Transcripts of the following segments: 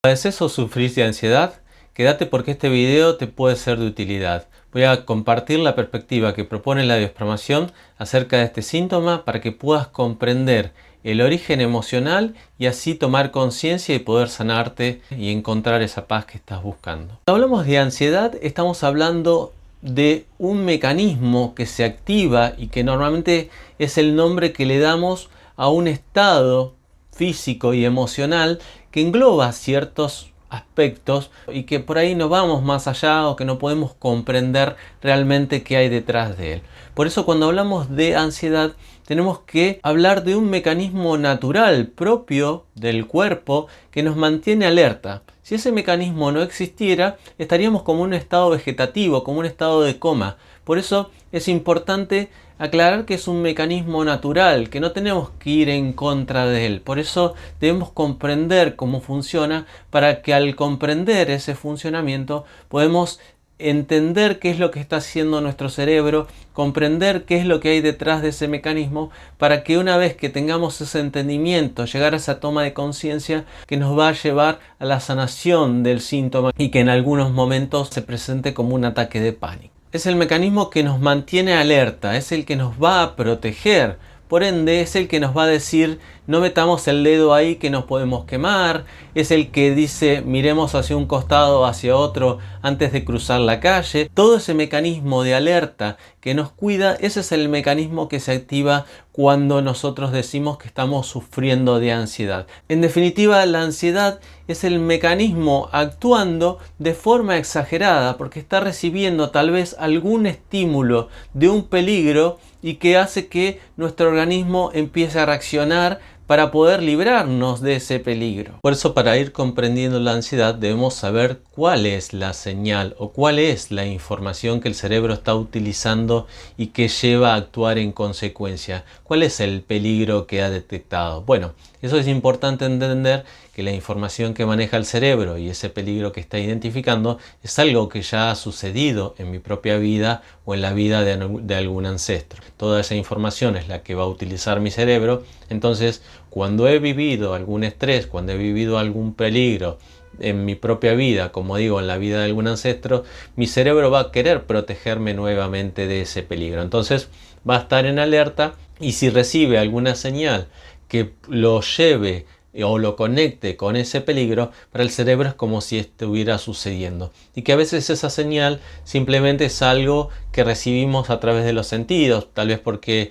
¿Padeces o sufrís de ansiedad? Quédate porque este video te puede ser de utilidad. Voy a compartir la perspectiva que propone la bioinformación acerca de este síntoma para que puedas comprender el origen emocional y así tomar conciencia y poder sanarte y encontrar esa paz que estás buscando. Cuando hablamos de ansiedad, estamos hablando de un mecanismo que se activa y que normalmente es el nombre que le damos a un estado físico y emocional que engloba ciertos aspectos y que por ahí no vamos más allá o que no podemos comprender realmente qué hay detrás de él. Por eso cuando hablamos de ansiedad tenemos que hablar de un mecanismo natural propio del cuerpo que nos mantiene alerta. Si ese mecanismo no existiera, estaríamos como en un estado vegetativo, como un estado de coma. Por eso es importante aclarar que es un mecanismo natural, que no tenemos que ir en contra de él. Por eso debemos comprender cómo funciona, para que al comprender ese funcionamiento podemos entender qué es lo que está haciendo nuestro cerebro, comprender qué es lo que hay detrás de ese mecanismo, para que una vez que tengamos ese entendimiento, llegar a esa toma de conciencia que nos va a llevar a la sanación del síntoma y que en algunos momentos se presente como un ataque de pánico. Es el mecanismo que nos mantiene alerta, es el que nos va a proteger. Por ende, es el que nos va a decir, no metamos el dedo ahí que nos podemos quemar. Es el que dice, miremos hacia un costado o hacia otro antes de cruzar la calle. Todo ese mecanismo de alerta que nos cuida, ese es el mecanismo que se activa cuando nosotros decimos que estamos sufriendo de ansiedad. En definitiva, la ansiedad es el mecanismo actuando de forma exagerada porque está recibiendo tal vez algún estímulo de un peligro y que hace que nuestro organismo empiece a reaccionar para poder librarnos de ese peligro. Por eso, para ir comprendiendo la ansiedad, debemos saber cuál es la señal o cuál es la información que el cerebro está utilizando y que lleva a actuar en consecuencia. ¿Cuál es el peligro que ha detectado? Bueno, eso es importante entender, que la información que maneja el cerebro y ese peligro que está identificando es algo que ya ha sucedido en mi propia vida o en la vida de algún ancestro. Toda esa información es la que va a utilizar mi cerebro. Entonces, cuando he vivido algún estrés, cuando he vivido algún peligro en mi propia vida, como digo, en la vida de algún ancestro, mi cerebro va a querer protegerme nuevamente de ese peligro. Entonces va a estar en alerta, y si recibe alguna señal que lo lleve o lo conecte con ese peligro, para el cerebro es como si estuviera sucediendo. Y que a veces esa señal simplemente es algo que recibimos a través de los sentidos, tal vez porque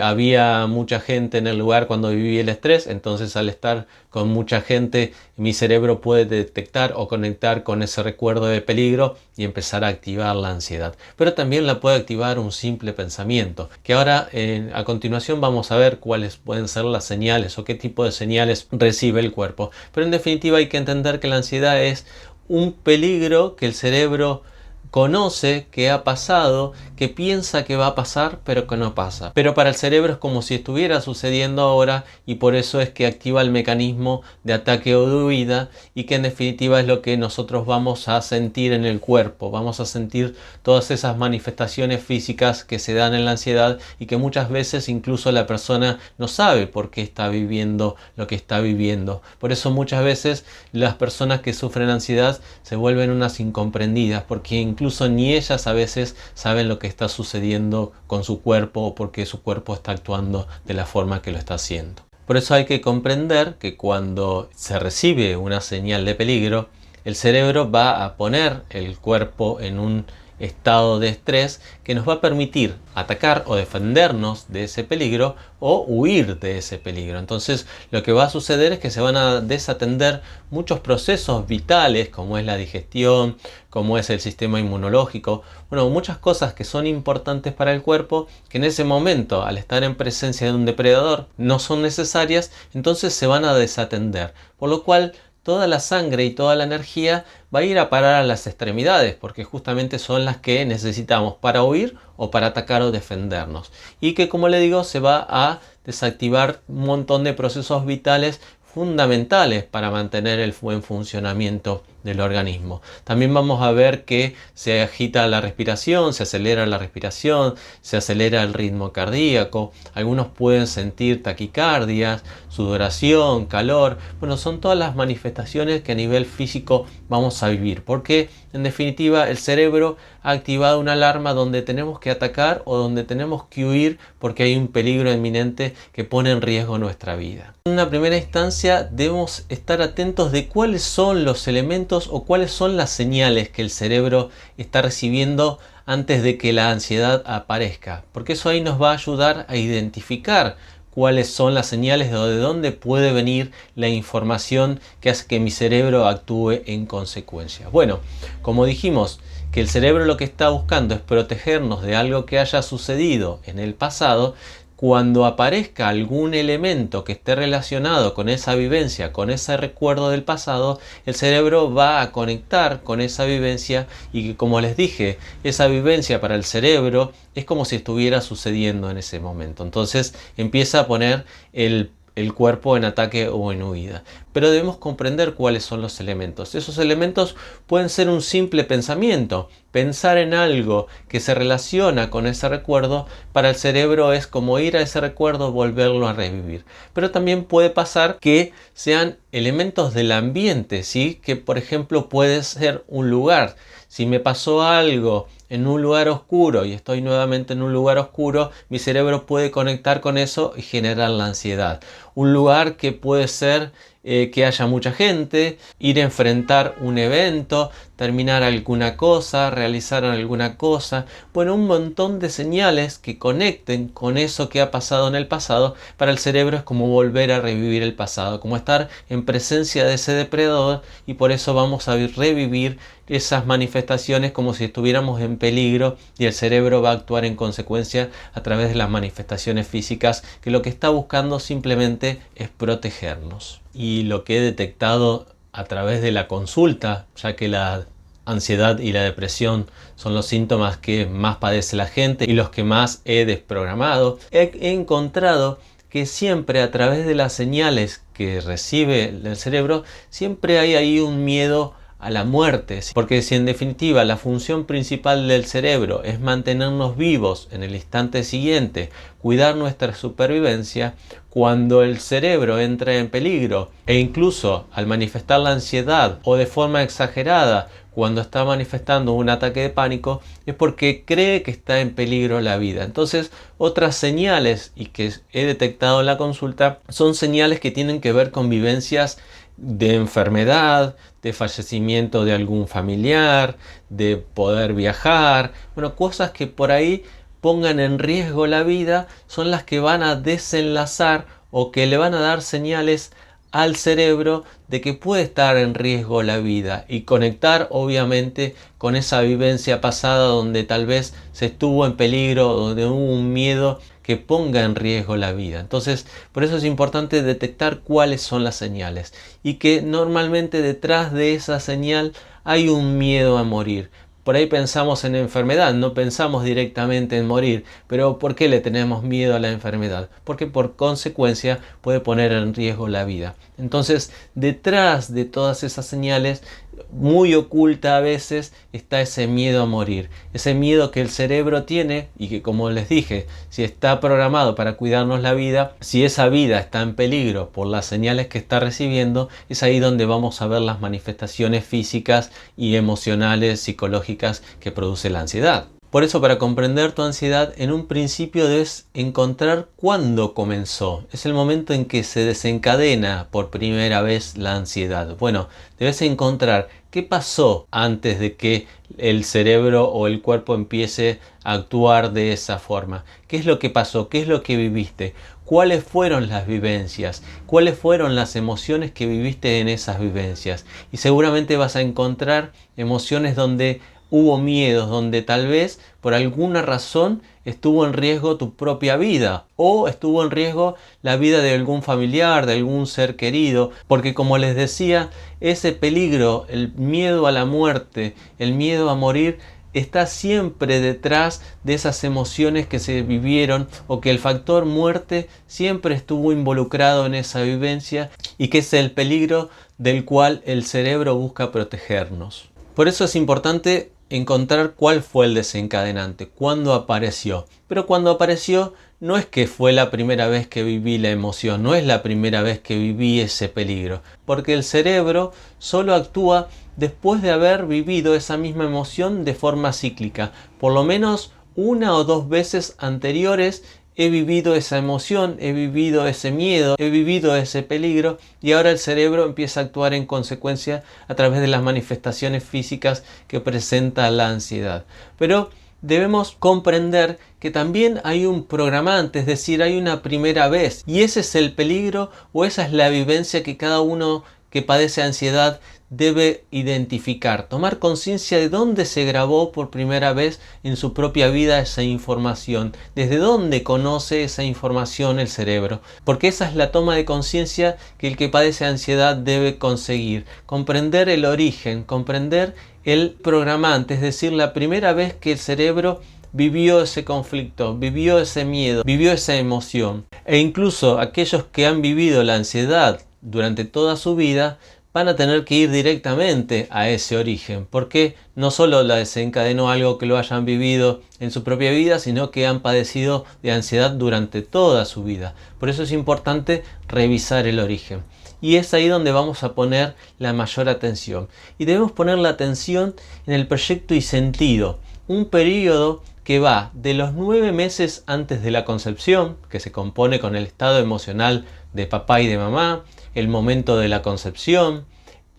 había mucha gente en el lugar cuando viví el estrés, entonces al estar con mucha gente mi cerebro puede detectar o conectar con ese recuerdo de peligro y empezar a activar la ansiedad. Pero también la puede activar un simple pensamiento, que ahora a continuación vamos a ver cuáles pueden ser las señales o qué tipo de señales recibe el cuerpo. Pero en definitiva hay que entender que la ansiedad es un peligro que el cerebro conoce que ha pasado, que piensa que va a pasar, pero que no pasa. Pero para el cerebro es como si estuviera sucediendo ahora, y por eso es que activa el mecanismo de ataque o de huida, y que en definitiva es lo que nosotros vamos a sentir en el cuerpo. Vamos a sentir todas esas manifestaciones físicas que se dan en la ansiedad y que muchas veces incluso la persona no sabe por qué está viviendo lo que está viviendo. Por eso muchas veces las personas que sufren ansiedad se vuelven unas incomprendidas, porque incluso ni ellas a veces saben lo que está sucediendo con su cuerpo o por qué su cuerpo está actuando de la forma que lo está haciendo. Por eso hay que comprender que cuando se recibe una señal de peligro, el cerebro va a poner el cuerpo en un estado de estrés que nos va a permitir atacar o defendernos de ese peligro o huir de ese peligro. Entonces lo que va a suceder es que se van a desatender muchos procesos vitales, como es la digestión, como es el sistema inmunológico, bueno, muchas cosas que son importantes para el cuerpo, que en ese momento, al estar en presencia de un depredador, no son necesarias, entonces se van a desatender, por lo cual toda la sangre y toda la energía va a ir a parar a las extremidades, porque justamente son las que necesitamos para huir o para atacar o defendernos. Y que, como le digo, se va a desactivar un montón de procesos vitales fundamentales para mantener el buen funcionamiento del organismo. También vamos a ver que se agita la respiración, se acelera la respiración, se acelera el ritmo cardíaco. Algunos pueden sentir taquicardias, sudoración, calor. Bueno, son todas las manifestaciones que a nivel físico vamos a vivir, porque en definitiva el cerebro ha activado una alarma donde tenemos que atacar o donde tenemos que huir porque hay un peligro inminente que pone en riesgo nuestra vida. En una primera instancia debemos estar atentos de cuáles son los elementos o cuáles son las señales que el cerebro está recibiendo antes de que la ansiedad aparezca, porque eso ahí nos va a ayudar a identificar cuáles son las señales o de dónde puede venir la información que hace que mi cerebro actúe en consecuencia. Bueno, como dijimos, que el cerebro lo que está buscando es protegernos de algo que haya sucedido en el pasado. Cuando aparezca algún elemento que esté relacionado con esa vivencia, con ese recuerdo del pasado, el cerebro va a conectar con esa vivencia y que, como les dije, esa vivencia para el cerebro es como si estuviera sucediendo en ese momento. Entonces empieza a poner el cuerpo en ataque o en huida. Pero debemos comprender cuáles son los elementos. Esos elementos pueden ser un simple pensamiento. Pensar en algo que se relaciona con ese recuerdo, para el cerebro es como ir a ese recuerdo, volverlo a revivir. Pero también puede pasar que sean elementos del ambiente, ¿sí? Que por ejemplo puede ser un lugar. Si me pasó algo en un lugar oscuro y estoy nuevamente en un lugar oscuro, mi cerebro puede conectar con eso y generar la ansiedad. Un lugar que puede ser que haya mucha gente, ir a enfrentar un evento, terminar alguna cosa, realizar alguna cosa. Bueno, un montón de señales que conecten con eso que ha pasado en el pasado. Para el cerebro es como volver a revivir el pasado, como estar en presencia de ese depredador, y por eso vamos a revivir esas manifestaciones como si estuviéramos en peligro, y el cerebro va a actuar en consecuencia a través de las manifestaciones físicas, que lo que está buscando simplemente es protegernos. Y lo que he detectado a través de la consulta, ya que la ansiedad y la depresión son los síntomas que más padece la gente y los que más he desprogramado, he encontrado que siempre a través de las señales que recibe el cerebro, siempre hay ahí un miedo a la muerte, porque si en definitiva la función principal del cerebro es mantenernos vivos en el instante siguiente, cuidar nuestra supervivencia, cuando el cerebro entra en peligro e incluso al manifestar la ansiedad o de forma exagerada cuando está manifestando un ataque de pánico, es porque cree que está en peligro la vida. Entonces, otras señales y que he detectado en la consulta son señales que tienen que ver con vivencias de enfermedad, de fallecimiento de algún familiar, de poder viajar. Bueno, cosas que por ahí pongan en riesgo la vida son las que van a desenlazar o que le van a dar señales al cerebro de que puede estar en riesgo la vida, y conectar obviamente con esa vivencia pasada donde tal vez se estuvo en peligro, donde hubo un miedo que ponga en riesgo la vida. Entonces, por eso es importante detectar cuáles son las señales, y que normalmente detrás de esa señal hay un miedo a morir. Por ahí pensamos en enfermedad, no pensamos directamente en morir. Pero ¿por qué le tenemos miedo a la enfermedad? Porque por consecuencia puede poner en riesgo la vida. Entonces, detrás de todas esas señales, muy oculta a veces, está ese miedo a morir. Ese miedo que el cerebro tiene y que, como les dije, si está programado para cuidarnos la vida, si esa vida está en peligro por las señales que está recibiendo, es ahí donde vamos a ver las manifestaciones físicas y emocionales, psicológicas que produce la ansiedad. Por eso, para comprender tu ansiedad, en un principio debes encontrar cuándo comenzó. Es el momento en que se desencadena por primera vez la ansiedad. Bueno, debes encontrar qué pasó antes de que el cerebro o el cuerpo empiece a actuar de esa forma. ¿Qué es lo que pasó? ¿Qué es lo que viviste? ¿Cuáles fueron las vivencias? ¿Cuáles fueron las emociones que viviste en esas vivencias? Y seguramente vas a encontrar emociones donde hubo miedos, donde tal vez por alguna razón estuvo en riesgo tu propia vida, o estuvo en riesgo la vida de algún familiar, de algún ser querido, porque como les decía, ese peligro, el miedo a la muerte, el miedo a morir, está siempre detrás de esas emociones que se vivieron, o que el factor muerte siempre estuvo involucrado en esa vivencia, y que es el peligro del cual el cerebro busca protegernos. Por eso es importante encontrar cuál fue el desencadenante, cuándo apareció. Pero cuando apareció no es que fue la primera vez que viví la emoción, no es la primera vez que viví ese peligro, porque el cerebro solo actúa después de haber vivido esa misma emoción de forma cíclica. Por lo menos una o dos veces anteriores he vivido esa emoción, he vivido ese miedo, he vivido ese peligro, y ahora el cerebro empieza a actuar en consecuencia a través de las manifestaciones físicas que presenta la ansiedad. Pero debemos comprender que también hay un programante, es decir, hay una primera vez, y ese es el peligro, o esa es la vivencia que cada uno que padece ansiedad debe identificar, tomar conciencia de dónde se grabó por primera vez en su propia vida esa información, desde dónde conoce esa información el cerebro, porque esa es la toma de conciencia que el que padece ansiedad debe conseguir, comprender el origen, comprender el programante, es decir, la primera vez que el cerebro vivió ese conflicto, vivió ese miedo, vivió esa emoción. E incluso aquellos que han vivido la ansiedad durante toda su vida van a tener que ir directamente a ese origen, porque no solo la desencadenó algo que lo hayan vivido en su propia vida, sino que han padecido de ansiedad durante toda su vida. Por eso es importante revisar el origen. Y es ahí donde vamos a poner la mayor atención. Y debemos poner la atención en el proyecto y sentido, un periodo que va de los 9 meses antes de la concepción, que se compone con el estado emocional de papá y de mamá, el momento de la concepción,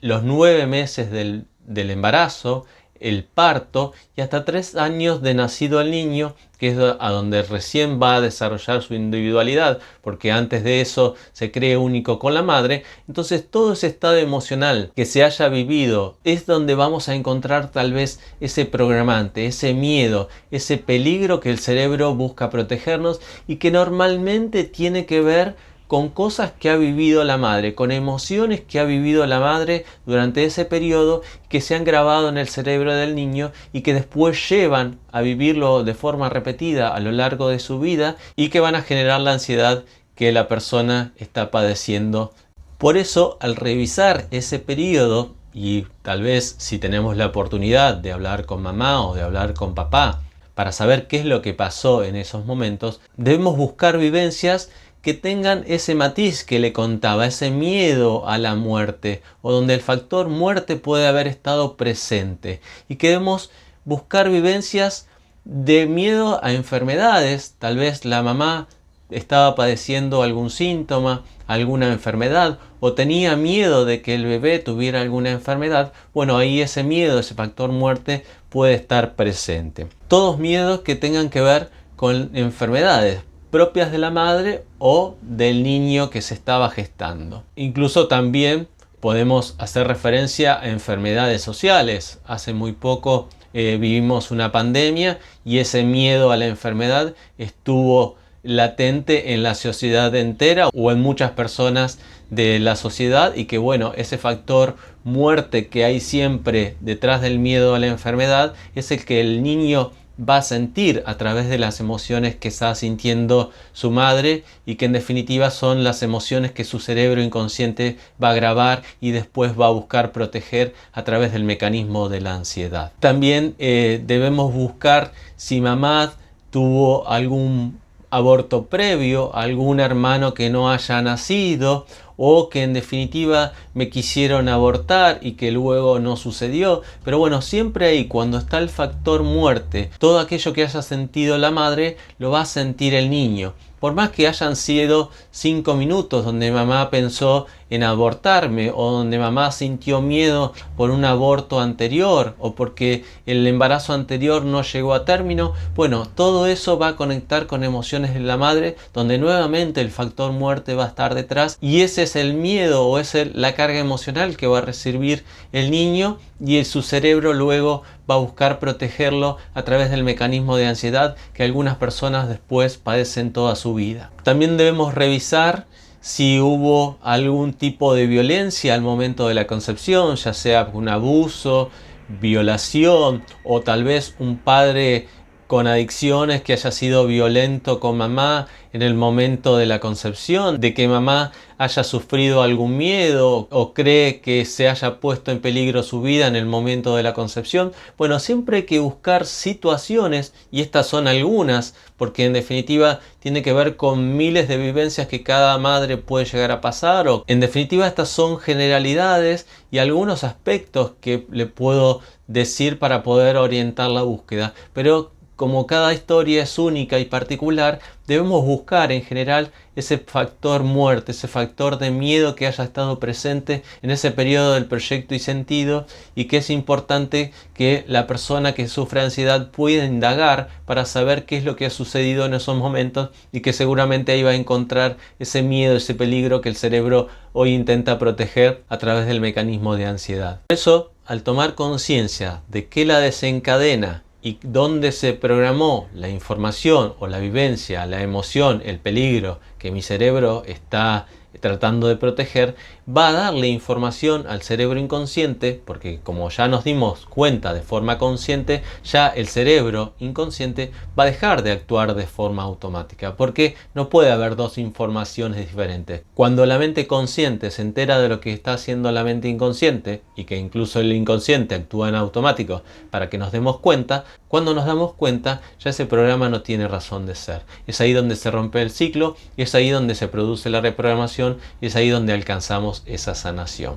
los 9 meses del embarazo, el parto, y hasta 3 años de nacido el niño, que es a donde recién va a desarrollar su individualidad, porque antes de eso se cree único con la madre. Entonces todo ese estado emocional que se haya vivido es donde vamos a encontrar tal vez ese programante, ese miedo, ese peligro que el cerebro busca protegernos, y que normalmente tiene que ver con cosas que ha vivido la madre, con emociones que ha vivido la madre durante ese periodo, que se han grabado en el cerebro del niño y que después llevan a vivirlo de forma repetida a lo largo de su vida, y que van a generar la ansiedad que la persona está padeciendo. Por eso, al revisar ese periodo, y tal vez si tenemos la oportunidad de hablar con mamá o de hablar con papá para saber qué es lo que pasó en esos momentos, debemos buscar vivencias que tengan ese matiz que le contaba, ese miedo a la muerte, o donde el factor muerte puede haber estado presente, y que debemos buscar vivencias de miedo a enfermedades. Tal vez la mamá estaba padeciendo algún síntoma, alguna enfermedad, o tenía miedo de que el bebé tuviera alguna enfermedad. Bueno, ahí ese miedo, ese factor muerte puede estar presente. Todos miedos que tengan que ver con enfermedades propias de la madre o del niño que se estaba gestando. Incluso también podemos hacer referencia a enfermedades sociales. Hace muy poco vivimos una pandemia, y ese miedo a la enfermedad estuvo latente en la sociedad entera o en muchas personas de la sociedad, y que bueno, ese factor muerte que hay siempre detrás del miedo a la enfermedad es el que el niño va a sentir a través de las emociones que está sintiendo su madre, y que en definitiva son las emociones que su cerebro inconsciente va a grabar y después va a buscar proteger a través del mecanismo de la ansiedad. También debemos buscar si mamá tuvo algún aborto previo, algún hermano que no haya nacido, o que en definitiva me quisieron abortar y que luego no sucedió. Pero bueno, siempre ahí, cuando está el factor muerte, todo aquello que haya sentido la madre lo va a sentir el niño. Por más que hayan sido 5 minutos donde mamá pensó en abortarme, o donde mamá sintió miedo por un aborto anterior, o porque el embarazo anterior no llegó a término, bueno, todo eso va a conectar con emociones de la madre, donde nuevamente el factor muerte va a estar detrás, y ese es el miedo, o es la carga emocional que va a recibir el niño, y su cerebro luego va a buscar protegerlo a través del mecanismo de ansiedad que algunas personas después padecen toda su vida. También debemos revisar si hubo algún tipo de violencia al momento de la concepción, ya sea un abuso, violación, o tal vez un padre con adicciones que haya sido violento con mamá en el momento de la concepción, de que mamá haya sufrido algún miedo o cree que se haya puesto en peligro su vida en el momento de la concepción. Bueno, siempre hay que buscar situaciones, y estas son algunas, porque en definitiva tiene que ver con miles de vivencias que cada madre puede llegar a pasar, o en definitiva estas son generalidades y algunos aspectos que le puedo decir para poder orientar la búsqueda, pero como cada historia es única y particular, debemos buscar en general ese factor muerte, ese factor de miedo que haya estado presente en ese periodo del proyecto y sentido, y que es importante que la persona que sufre ansiedad pueda indagar para saber qué es lo que ha sucedido en esos momentos, y que seguramente ahí va a encontrar ese miedo, ese peligro que el cerebro hoy intenta proteger a través del mecanismo de ansiedad. Por eso, al tomar conciencia de qué la desencadena y dónde se programó la información o la vivencia, la emoción, el peligro que mi cerebro está tratando de proteger, va a darle información al cerebro inconsciente, porque como ya nos dimos cuenta de forma consciente, ya el cerebro inconsciente va a dejar de actuar de forma automática, porque no puede haber dos informaciones diferentes. Cuando la mente consciente se entera de lo que está haciendo la mente inconsciente, y que incluso el inconsciente actúa en automático para que nos demos cuenta, cuando nos damos cuenta ya ese programa no tiene razón de ser. Es ahí donde se rompe el ciclo, y es ahí donde se produce la reprogramación, y es ahí donde alcanzamos esa sanación.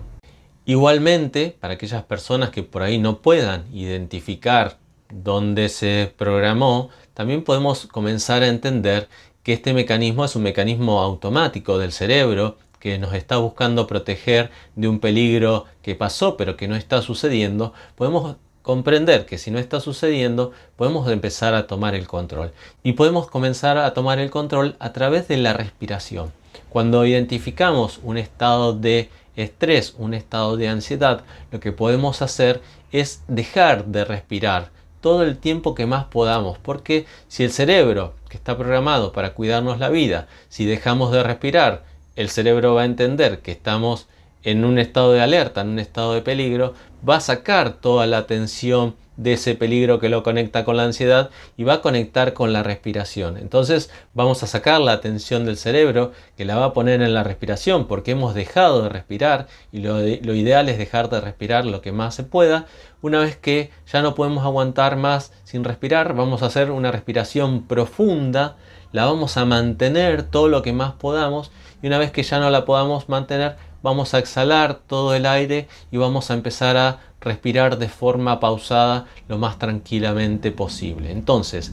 Igualmente, para aquellas personas que por ahí no puedan identificar dónde se programó, también podemos comenzar a entender que este mecanismo es un mecanismo automático del cerebro que nos está buscando proteger de un peligro que pasó pero que no está sucediendo. Podemos comprender que si no está sucediendo, podemos empezar a tomar el control. Y podemos comenzar a tomar el control a través de la respiración. Cuando identificamos un estado de estrés, un estado de ansiedad, lo que podemos hacer es dejar de respirar todo el tiempo que más podamos, porque si el cerebro, que está programado para cuidarnos la vida, si dejamos de respirar, el cerebro va a entender que estamos en un estado de alerta, en un estado de peligro, va a sacar toda la atención de ese peligro que lo conecta con la ansiedad y va a conectar con la respiración. Entonces vamos a sacar la atención del cerebro, que la va a poner en la respiración, porque hemos dejado de respirar, y lo ideal es dejar de respirar lo que más se pueda. Una vez que ya no podemos aguantar más sin respirar, vamos a hacer una respiración profunda, la vamos a mantener todo lo que más podamos, y una vez que ya no la podamos mantener, vamos a exhalar todo el aire y vamos a empezar a respirar de forma pausada lo más tranquilamente posible. Entonces,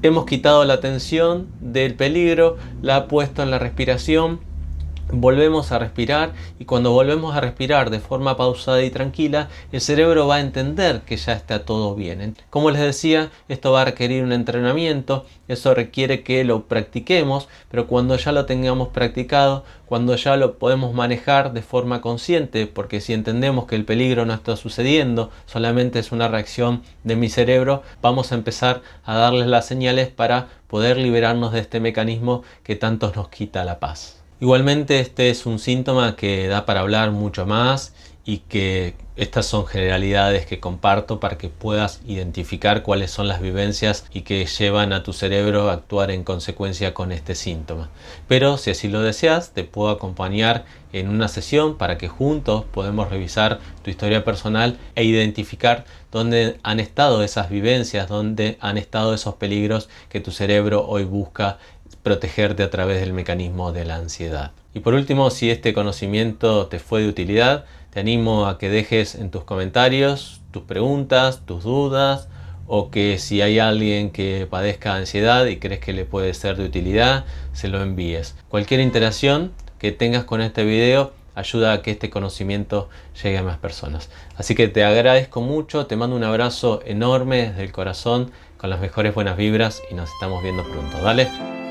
hemos quitado la atención del peligro, la ha puesto en la respiración, volvemos a respirar, y cuando volvemos a respirar de forma pausada y tranquila, el cerebro va a entender que ya está todo bien. Como les decía, esto va a requerir un entrenamiento, eso requiere que lo practiquemos, pero cuando ya lo tengamos practicado, cuando ya lo podemos manejar de forma consciente, porque si entendemos que el peligro no está sucediendo, solamente es una reacción de mi cerebro, vamos a empezar a darles las señales para poder liberarnos de este mecanismo que tanto nos quita la paz. Igualmente, este es un síntoma que da para hablar mucho más, y que estas son generalidades que comparto para que puedas identificar cuáles son las vivencias y que llevan a tu cerebro a actuar en consecuencia con este síntoma. Pero si así lo deseas, te puedo acompañar en una sesión para que juntos podamos revisar tu historia personal e identificar dónde han estado esas vivencias, dónde han estado esos peligros que tu cerebro hoy busca protegerte a través del mecanismo de la ansiedad. Y por último, si este conocimiento te fue de utilidad, te animo a que dejes en tus comentarios tus preguntas, tus dudas, o que si hay alguien que padezca ansiedad y crees que le puede ser de utilidad, se lo envíes. Cualquier interacción que tengas con este video ayuda a que este conocimiento llegue a más personas. Así que te agradezco mucho, te mando un abrazo enorme desde el corazón, con las mejores buenas vibras, y nos estamos viendo pronto. Dale.